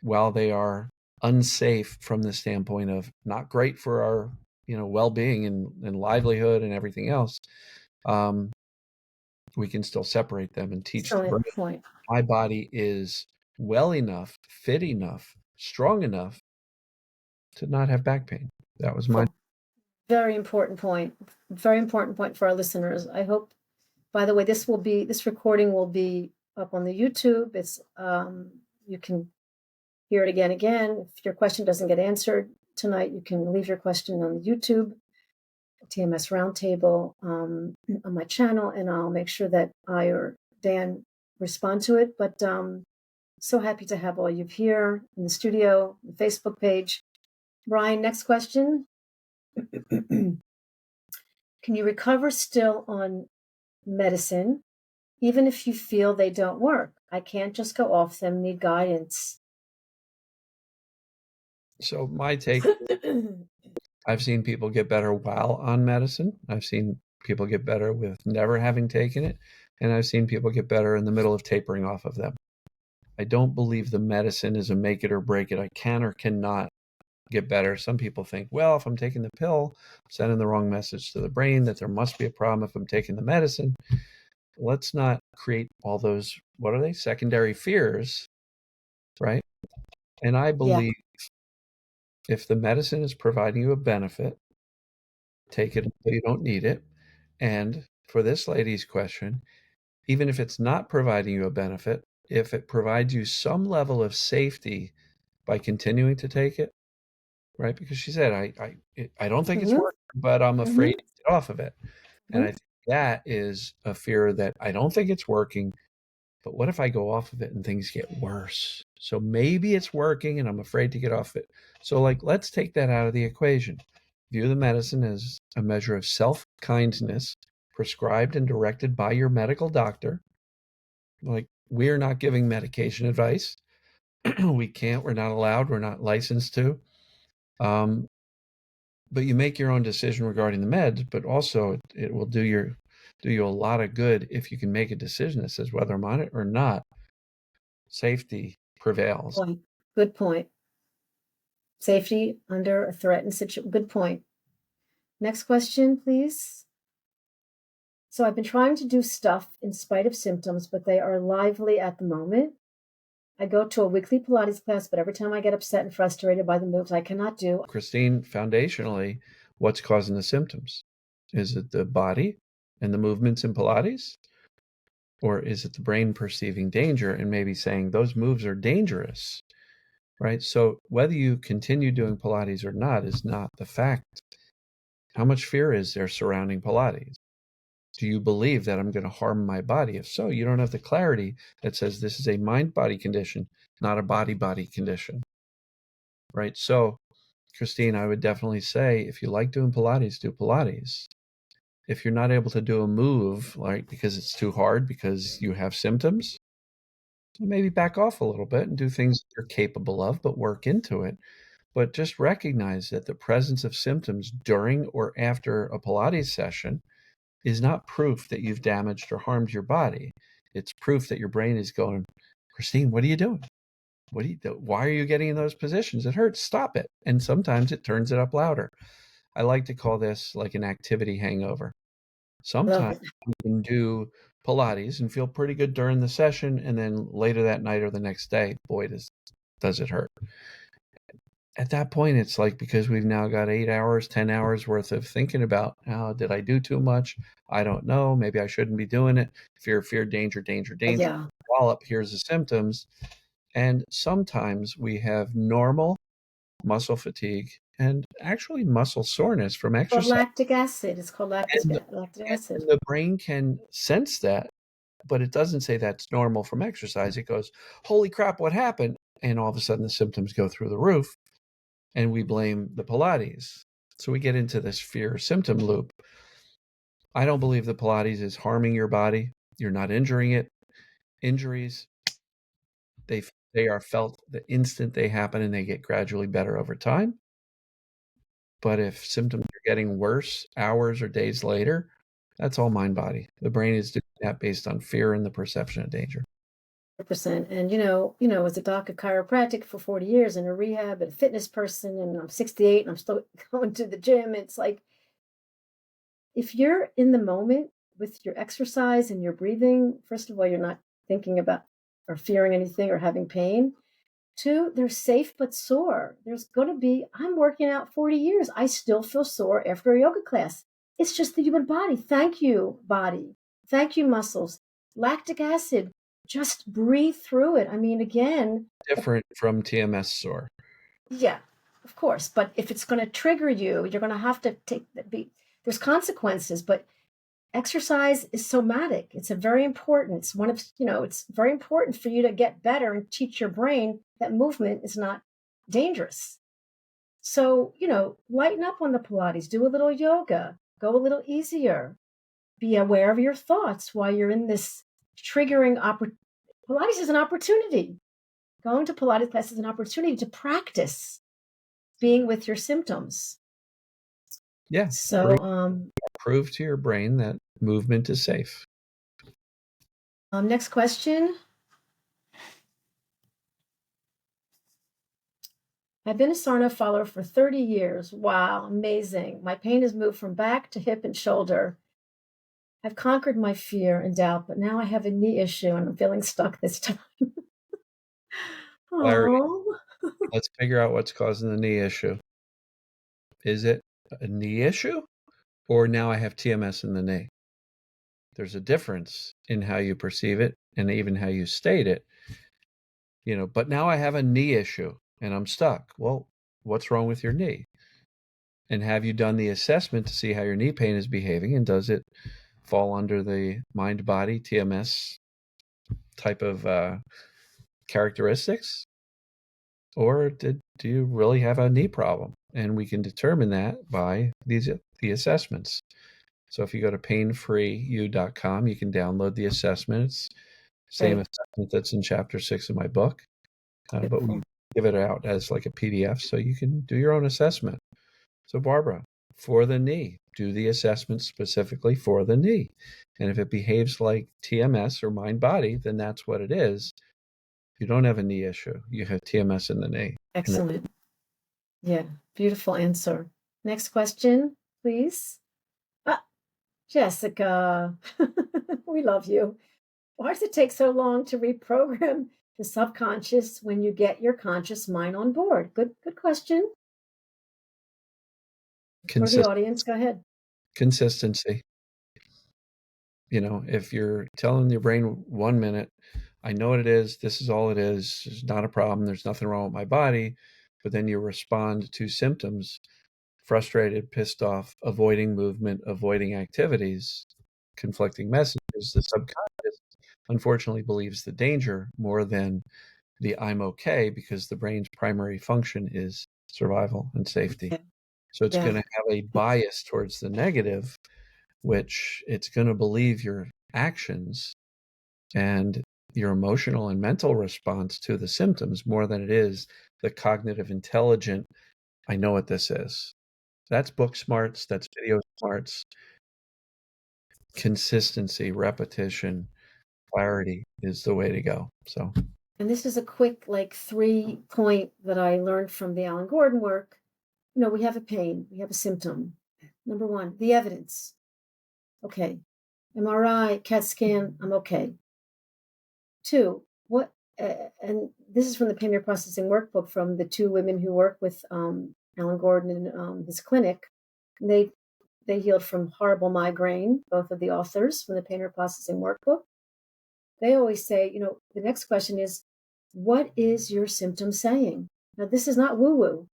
while they are unsafe from the standpoint of not great for our, well-being and livelihood and everything else, um, we can still separate them and teach the brain Excellent point. my body is well enough, fit enough, strong enough to not have back pain. That was my. Very important point. Very important point for our listeners. I hope, by the way, this recording will be up on the YouTube. It's you can hear it again. If your question doesn't get answered tonight, you can leave your question on the YouTube. TMS Roundtable on my channel, and I'll make sure that I or Dan respond to it. But so happy to have all of you here in the studio, the Facebook page. Brian, next question. Can you recover still on medicine, even if you feel they don't work? I can't just go off them, need guidance. So my take, I've seen people get better while on medicine. I've seen people get better with never having taken it. And I've seen people get better in the middle of tapering off of them. I don't believe the medicine is a make it or break it. I can or cannot get better. Some people think, well, if I'm taking the pill, I'm sending the wrong message to the brain that there must be a problem if I'm taking the medicine. Let's not create all those, what are they, secondary fears, right? And I believe if the medicine is providing you a benefit, take it until you don't need it. And for this lady's question, even if it's not providing you a benefit, if it provides you some level of safety by continuing to take it, right? Because she said, I don't think it's working, but I'm afraid to get off of it. And I think that is a fear that I don't think it's working, but what if I go off of it and things get worse? So maybe it's working and I'm afraid to get off it. So let's take that out of the equation. View the medicine as a measure of self-kindness prescribed and directed by your medical doctor. We're not giving medication advice. We can't, we're not allowed, we're not licensed to. But you make your own decision regarding the meds, but also it will do you a lot of good if you can make a decision that says whether I'm on it or not, safety prevails. Good point. Safety under a threatened situation. Good point. Next question, please. So I've been trying to do stuff in spite of symptoms, but they are lively at the moment. I go to a weekly Pilates class, but every time I get upset and frustrated by the moves I cannot do. Christine, foundationally, what's causing the symptoms? Is it the body and the movements in Pilates? Or is it the brain perceiving danger and maybe saying those moves are dangerous, right? So whether you continue doing Pilates or not is not the fact. How much fear is there surrounding Pilates? Do you believe that I'm going to harm my body? If so, you don't have the clarity that says this is a mind-body condition, not a body-body condition, right? So, Christine, I would definitely say if you like doing Pilates, do Pilates. If you're not able to do a move, like because it's too hard, because you have symptoms, maybe back off a little bit and do things you're capable of, but work into it. But just recognize that the presence of symptoms during or after a Pilates session is not proof that you've damaged or harmed your body. It's proof that your brain is going, Christine, what are you doing? What do you do? Why are you getting in those positions? It hurts. Stop it. And sometimes it turns it up louder. I like to call this like an activity hangover. Sometimes you can do Pilates and feel pretty good during the session, and then later that night or the next day, boy, does it hurt. At that point, it's like because we've now got 8 hours, 10 hours worth of thinking about, oh, did I do too much? I don't know. Maybe I shouldn't be doing it. Fear, fear, danger, danger, danger. Yeah. Wallop, here's the symptoms. And sometimes we have normal muscle fatigue and actually muscle soreness from exercise. Lactic acid. It's called lactic acid. And the brain can sense that, but it doesn't say that's normal from exercise. It goes, holy crap, what happened? And all of a sudden the symptoms go through the roof and we blame the Pilates. So we get into this fear symptom loop. I don't believe the Pilates is harming your body. You're not injuring it. Injuries, they are felt the instant they happen and they get gradually better over time. But if symptoms are getting worse hours or days later, that's all mind body. The brain is doing that based on fear and the perception of danger. 100%. And as a doc of chiropractic for 40 years and a rehab and a fitness person, and I'm 68 and I'm still going to the gym. It's like, if you're in the moment with your exercise and your breathing, first of all, you're not thinking about or fearing anything or having pain. Two, they're safe but sore. I'm working out 40 years. I still feel sore after a yoga class. It's just the human body. Thank you, body. Thank you, muscles. Lactic acid. Just breathe through it. I mean, again, different from TMS sore. Yeah, of course. But if it's going to trigger you, you're going to have to there's consequences, but exercise is somatic. It's a very important. It's one of, it's very important for you to get better and teach your brain that movement is not dangerous. So, lighten up on the Pilates, do a little yoga, go a little easier, be aware of your thoughts while you're in this triggering Pilates is an opportunity. Going to Pilates class is an opportunity to practice being with your symptoms. Yeah. So, prove to your brain that movement is safe. Next question. I've been a Sarna follower for 30 years. Wow, amazing. My pain has moved from back to hip and shoulder. I've conquered my fear and doubt, but now I have a knee issue and I'm feeling stuck this time. Larry, Oh, let's figure out what's causing the knee issue. Is it a knee issue, or now I have TMS in the knee? There's a difference in how you perceive it and even how you state it. But now I have a knee issue and I'm stuck. Well, what's wrong with your knee? And have you done the assessment to see how your knee pain is behaving, and does it fall under the mind-body TMS type of characteristics? Or do you really have a knee problem? And we can determine that by the assessments. So if you go to painfreeyou.com, you can download the assessment. It's the same assessment that's in chapter 6 of my book, but we give it out as like a PDF so you can do your own assessment. So Barbara, for the knee, do the assessment specifically for the knee. And if it behaves like TMS or mind-body, then that's what it is. You don't have a knee issue. You have TMS in the knee. excellent. Yeah, beautiful answer. Next question, please. Jessica, we love you. Why does it take so long to reprogram the subconscious when you get your conscious mind on board? Good question. For the audience, go ahead. Consistency. If you're telling your brain 1 minute, I know what it is, this is all it is, there's not a problem, there's nothing wrong with my body, but then you respond to symptoms, frustrated, pissed off, avoiding movement, avoiding activities, conflicting messages, the subconscious unfortunately believes the danger more than the I'm okay, because the brain's primary function is survival and safety. So it's going to have a bias towards the negative, which it's going to believe your actions and your emotional and mental response to the symptoms more than it is the cognitive intelligent, I know what this is. That's book smarts, that's video smarts. Consistency, repetition, clarity is the way to go. So, and this is a quick 3-point that I learned from the Alan Gordon work. We have a pain, we have a symptom. Number 1, the evidence. Okay, MRI, CAT scan, I'm okay. 2, what, and this is from the pain reprocessing workbook from the 2 women who work with Alan Gordon in his clinic. They healed from horrible migraine, both of the authors from the pain reprocessing workbook. They always say, the next question is, what is your symptom saying? Now, this is not woo-woo.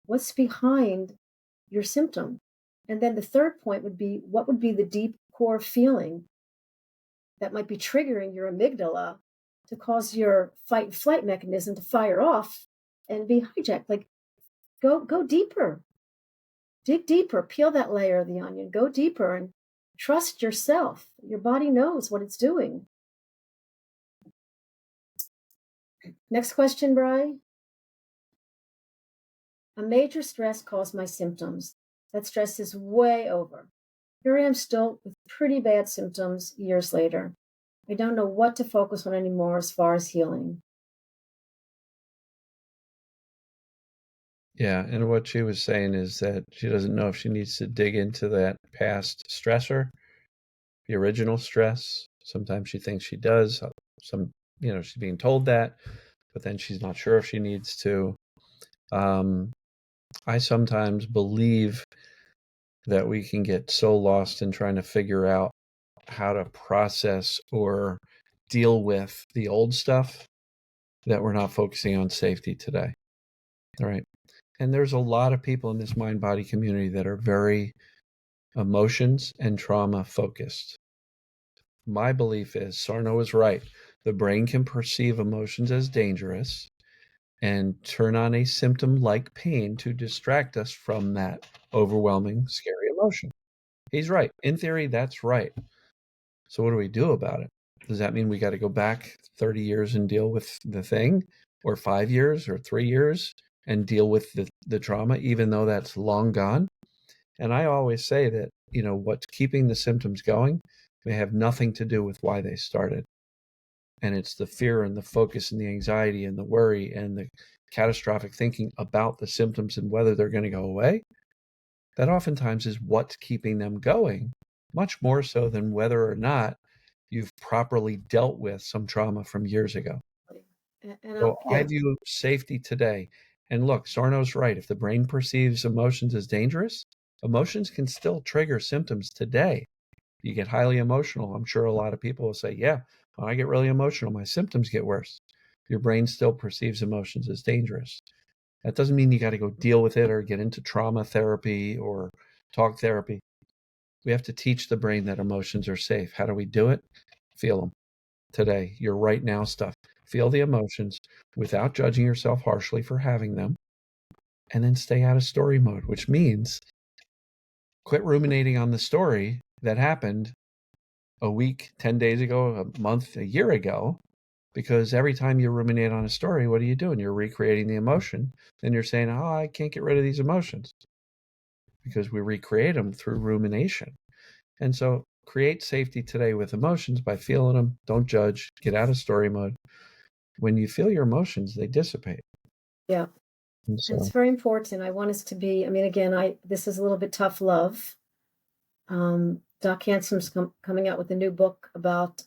What's behind your symptom? And then the third point would be, what would be the deep core feeling that might be triggering your amygdala to cause your fight and flight mechanism to fire off and be hijacked? Go deeper. Dig deeper, peel that layer of the onion, go deeper and trust yourself. Your body knows what it's doing. Next question, Bri. A major stress caused my symptoms. That stress is way over. Here I am still with pretty bad symptoms years later. I don't know what to focus on anymore as far as healing. Yeah, and what she was saying is that she doesn't know if she needs to dig into that past stressor, the original stress. Sometimes she thinks she does. She's being told that, but then she's not sure if she needs to. I sometimes believe that we can get so lost in trying to figure out how to process or deal with the old stuff that we're not focusing on safety today. All right. And there's a lot of people in this mind-body community that are very emotions and trauma focused. My belief is Sarno is right. The brain can perceive emotions as dangerous and turn on a symptom like pain to distract us from that overwhelming, scary emotion. He's right. In theory, that's right. So what do we do about it? Does that mean we got to go back 30 years and deal with the thing, or 5 years or 3 years and deal with the trauma, even though that's long gone? And I always say that, what's keeping the symptoms going may have nothing to do with why they started. And it's the fear and the focus and the anxiety and the worry and the catastrophic thinking about the symptoms and whether they're going to go away. That oftentimes is what's keeping them going, much more so than whether or not you've properly dealt with some trauma from years ago. So I view safety today. And look, Sarno's right. If the brain perceives emotions as dangerous, emotions can still trigger symptoms today. You get highly emotional. I'm sure a lot of people will say, yeah, when I get really emotional, my symptoms get worse. Your brain still perceives emotions as dangerous. That doesn't mean you got to go deal with it or get into trauma therapy or talk therapy. We have to teach the brain that emotions are safe. How do we do it? Feel them today, your right now stuff. Feel the emotions without judging yourself harshly for having them, and then stay out of story mode, which means quit ruminating on the story that happened a week, 10 days ago, a month, a year ago, because every time you ruminate on a story, what are you doing? You're recreating the emotion. Then you're saying, oh, I can't get rid of these emotions because we recreate them through rumination. And so create safety today with emotions by feeling them. Don't judge. Get out of story mode. When you feel your emotions, they dissipate. Yeah. And it's very important. I want us to be, again, this is a little bit tough love. Doc Hansom's coming out with a new book about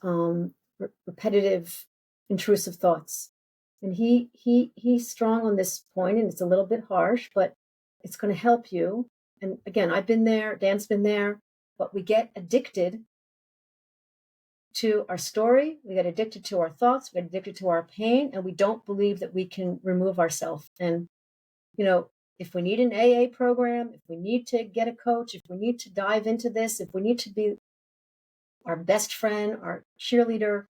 repetitive, intrusive thoughts. And he's strong on this point, and it's a little bit harsh, but it's going to help you. And again, I've been there, Dan's been there, but we get addicted to our story, we get addicted to our thoughts, we get addicted to our pain, and we don't believe that we can remove ourselves. And, if we need an AA program, if we need to get a coach, if we need to dive into this, if we need to be our best friend, our cheerleader,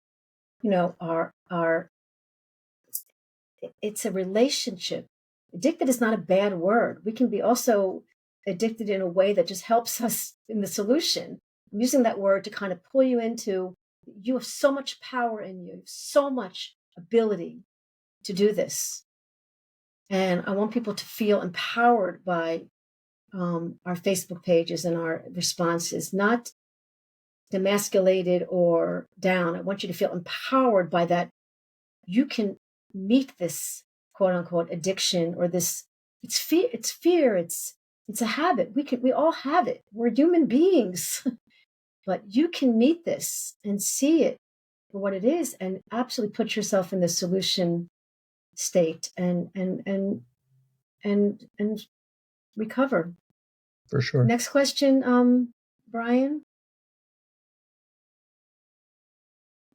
it's a relationship. Addicted is not a bad word. We can be also addicted in a way that just helps us in the solution. I'm using that word to kind of pull you into, you have so much power in you, so much ability to do this. And I want people to feel empowered by our Facebook pages and our responses, not demasculated or down. I want you to feel empowered by that. You can meet this quote unquote addiction or this. It's fear. It's a habit. We all have it. We're human beings, but you can meet this and see it for what it is, and absolutely put yourself in the solution state and recover. For sure. Next question, Brian.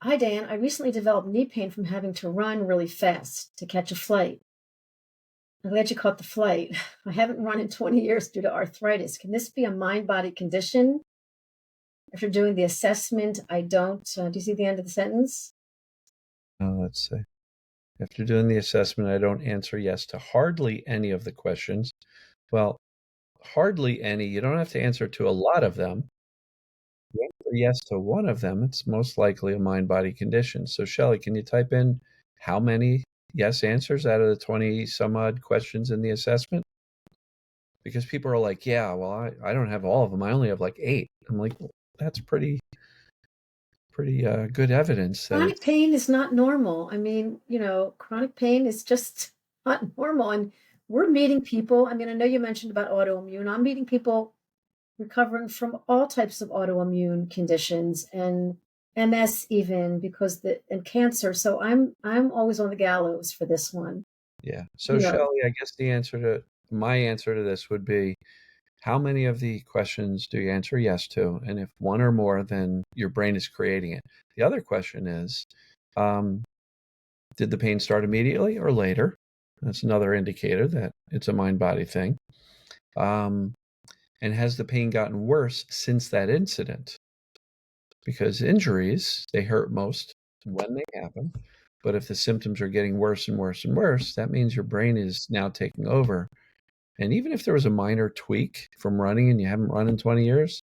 Hi, Dan. I recently developed knee pain from having to run really fast to catch a flight. I'm glad you caught the flight. I haven't run in 20 years due to arthritis. Can this be a mind-body condition? After doing the assessment, I don't. Do you see the end of the sentence? Let's see. After doing the assessment, I don't answer yes to hardly any of the questions. Well, hardly any. You don't have to answer to a lot of them. You answer yes to one of them, it's most likely a mind-body condition. So, Shelley, can you type in how many yes answers out of the 20 some odd questions in the assessment? Because people are like, yeah, well, I don't have all of them. I only have like 8. I'm like, well, that's pretty good evidence. Chronic pain is not normal. Chronic pain is just not normal. And we're meeting people. I know you mentioned about autoimmune. I'm meeting people recovering from all types of autoimmune conditions and MS even and cancer. So I'm always on the gallows for this one. Yeah. So Shelley, I guess my answer to this would be, how many of the questions do you answer yes to? And if one or more, then your brain is creating it. The other question is, did the pain start immediately or later? That's another indicator that it's a mind-body thing. And And has the pain gotten worse since that incident? Because injuries, they hurt most when they happen. But if the symptoms are getting worse and worse and worse, that means your brain is now taking over. And even if there was a minor tweak from running and you haven't run in 20 years,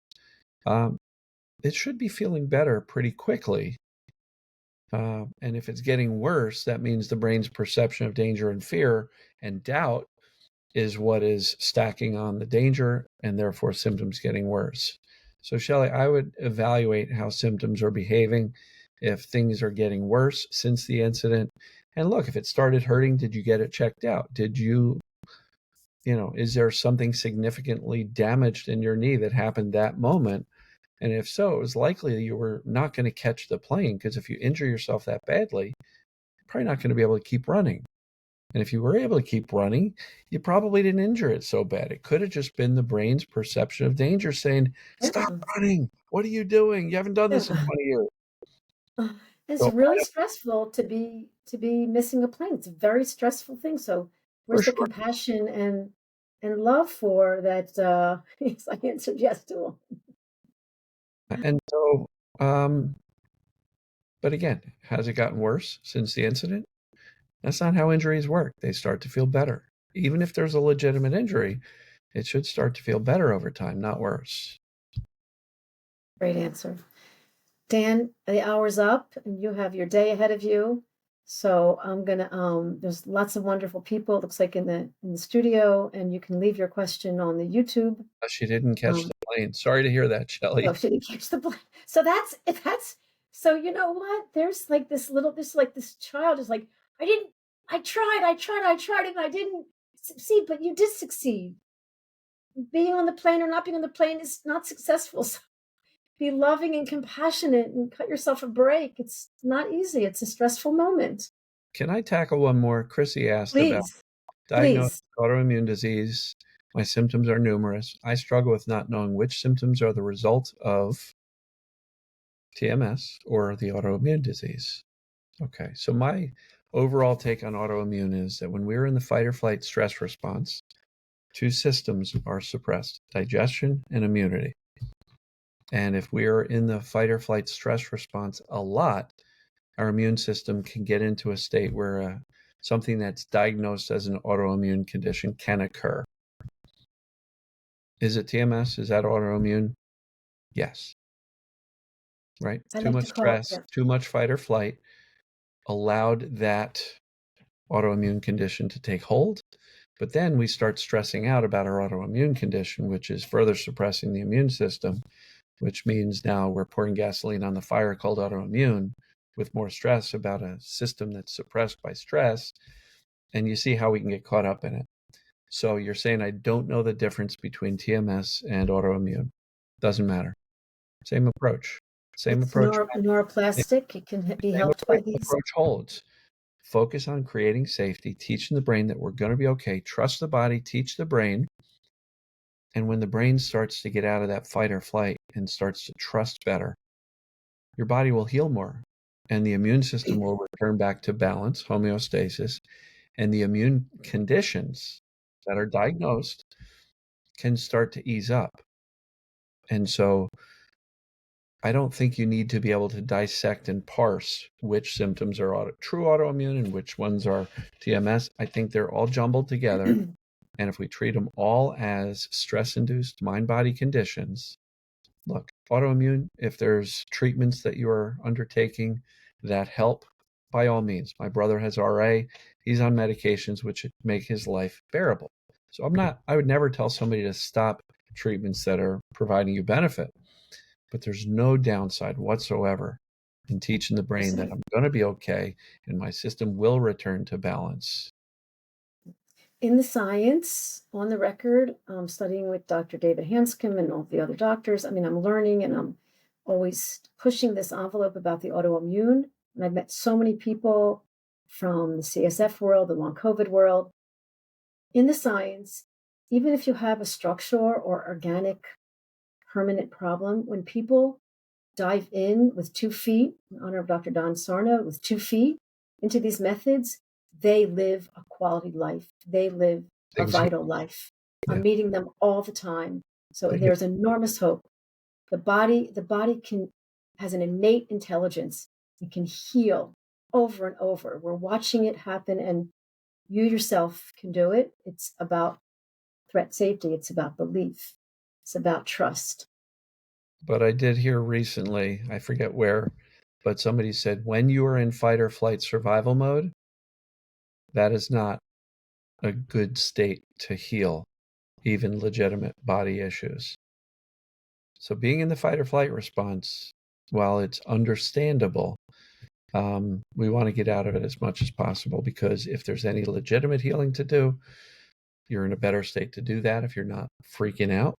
it should be feeling better pretty quickly. And if it's getting worse, that means the brain's perception of danger and fear and doubt is what is stacking on the danger, and therefore symptoms getting worse. So Shelley, I would evaluate how symptoms are behaving. If things are getting worse since the incident, and look, if it started hurting, did you get it checked out? Did you, is there something significantly damaged in your knee that happened that moment? And if so, it was likely you were not going to catch the plane, because if you injure yourself that badly, you're probably not going to be able to keep running. And if you were able to keep running, you probably didn't injure it so bad. It could have just been the brain's perception of danger saying, stop running. What are you doing? You haven't done this in 20 years. It's really stressful to be missing a plane. It's a very stressful thing. So where's the compassion and love for that? Yes, I answered yes to all. And so, but again, has it gotten worse since the incident? That's not how injuries work. They start to feel better. Even if there's a legitimate injury, it should start to feel better over time, not worse. Great answer. Dan, the hour's up and you have your day ahead of you. So I'm gonna there's lots of wonderful people, it looks like in the studio, and you can leave your question on the YouTube. She didn't catch the plane. Sorry to hear that, Shelley. Oh, she didn't catch the plane. So that's so you know what? There's like this child is like, I tried, and I didn't succeed, but you did succeed. Being on the plane or not being on the plane is not successful. So be loving and compassionate and cut yourself a break. It's not easy. It's a stressful moment. Can I tackle one more? Chrissy asked about diagnosed autoimmune disease. My symptoms are numerous. I struggle with not knowing which symptoms are the result of TMS or the autoimmune disease. Okay, so my overall take on autoimmune is that when we're in the fight or flight stress response, two systems are suppressed, digestion and immunity. And if we are in the fight or flight stress response a lot, our immune system can get into a state where something that's diagnosed as an autoimmune condition can occur. Is it TMS? Is that autoimmune? Yes. Right? Too much stress, too much fight or flight allowed that autoimmune condition to take hold. But then we start stressing out about our autoimmune condition, which is further suppressing the immune system, which means now we're pouring gasoline on the fire called autoimmune with more stress about a system that's suppressed by stress. And you see how we can get caught up in it. So you're saying I don't know the difference between TMS and autoimmune. Doesn't matter. Same approach. Same approach. Neuroplastic. It can be helped by these. Approach holds. Focus on creating safety, teaching the brain that we're going to be okay. Trust the body, teach the brain. And when the brain starts to get out of that fight or flight and starts to trust better, your body will heal more. And the immune system will return back to balance, homeostasis. And the immune conditions that are diagnosed can start to ease up. And so I don't think you need to be able to dissect and parse which symptoms are true autoimmune and which ones are TMS. I think they're all jumbled together. And if we treat them all as stress-induced mind-body conditions, look, autoimmune, if there's treatments that you are undertaking that help, by all means. My brother has RA. He's on medications which make his life bearable. So I would never tell somebody to stop treatments that are providing you benefit. But there's no downside whatsoever in teaching the brain that I'm going to be okay and my system will return to balance. In the science, on the record, I'm studying with Dr. David Hanscom and all the other doctors. I mean, I'm learning and I'm always pushing this envelope about the autoimmune. And I've met so many people from the CSF world, the long COVID world. In the science, even if you have a structural or organic permanent problem, when people dive in with 2 feet, in honor of Dr. Don Sarna, with 2 feet into these methods, they live a quality life. They live a vital life. I'm meeting them all the time. So there's enormous hope. The body has an innate intelligence. It can heal over and over. We're watching it happen, and you yourself can do it. It's about threat safety. It's about belief. It's about trust. But I did hear recently, I forget where, but somebody said when you are in fight or flight survival mode, that is not a good state to heal even legitimate body issues. So being in the fight or flight response, while it's understandable, we want to get out of it as much as possible, because if there's any legitimate healing to do, you're in a better state to do that if you're not freaking out.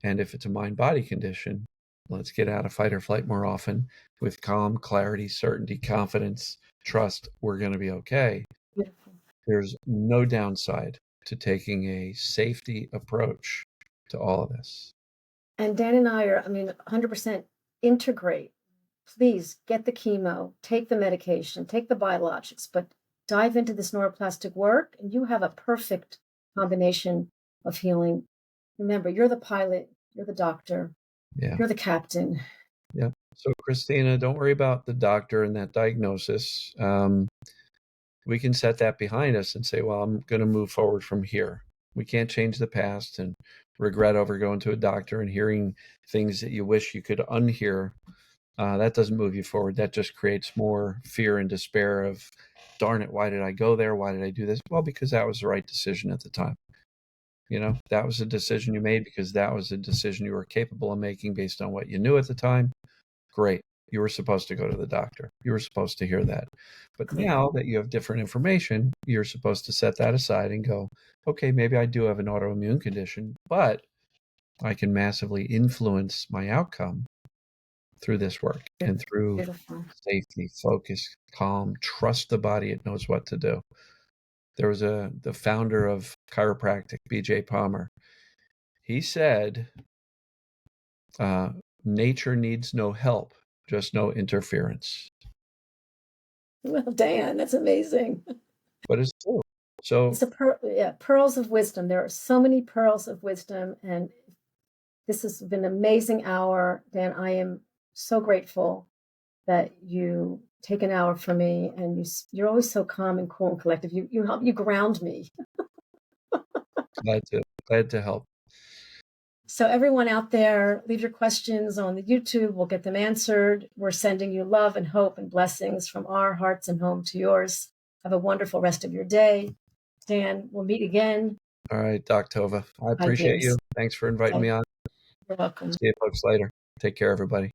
And if it's a mind-body condition, let's get out of fight or flight more often with calm, clarity, certainty, confidence, trust. We're going to be okay. Beautiful. There's no downside to taking a safety approach to all of this. And Dan and I are, 100% integrate. Please get the chemo, take the medication, take the biologics, but dive into this neuroplastic work, and you have a perfect combination of healing. Remember, you're the pilot, you're the doctor, you're the captain. Yeah. So, Christina, don't worry about the doctor and that diagnosis. We can set that behind us and say, well, I'm going to move forward from here. We can't change the past and regret over going to a doctor and hearing things that you wish you could unhear. That doesn't move you forward. That just creates more fear and despair of, darn it, why did I go there? Why did I do this? Well, because that was the right decision at the time. That was a decision you made because that was a decision you were capable of making based on what you knew at the time. Great. You were supposed to go to the doctor. You were supposed to hear that. But now that you have different information, you're supposed to set that aside and go, okay, maybe I do have an autoimmune condition, but I can massively influence my outcome through this work and through safety, focus, calm, trust the body. It knows what to do. There was the founder of chiropractic, B.J. Palmer. He said, nature needs no help, just no interference. Well, Dan, that's amazing. But it's true. So it's pearls of wisdom. There are so many pearls of wisdom, and this has been an amazing hour, Dan. I am so grateful that you take an hour for me, and you're always so calm and cool and collective. You help, you ground me. Glad to help. So everyone out there, leave your questions on the YouTube. We'll get them answered. We're sending you love and hope and blessings from our hearts and home to yours. Have a wonderful rest of your day. Dan, we'll meet again. All right, Doc Tovah. I appreciate you. Thanks for inviting me on. You're welcome. See you folks later. Take care, everybody.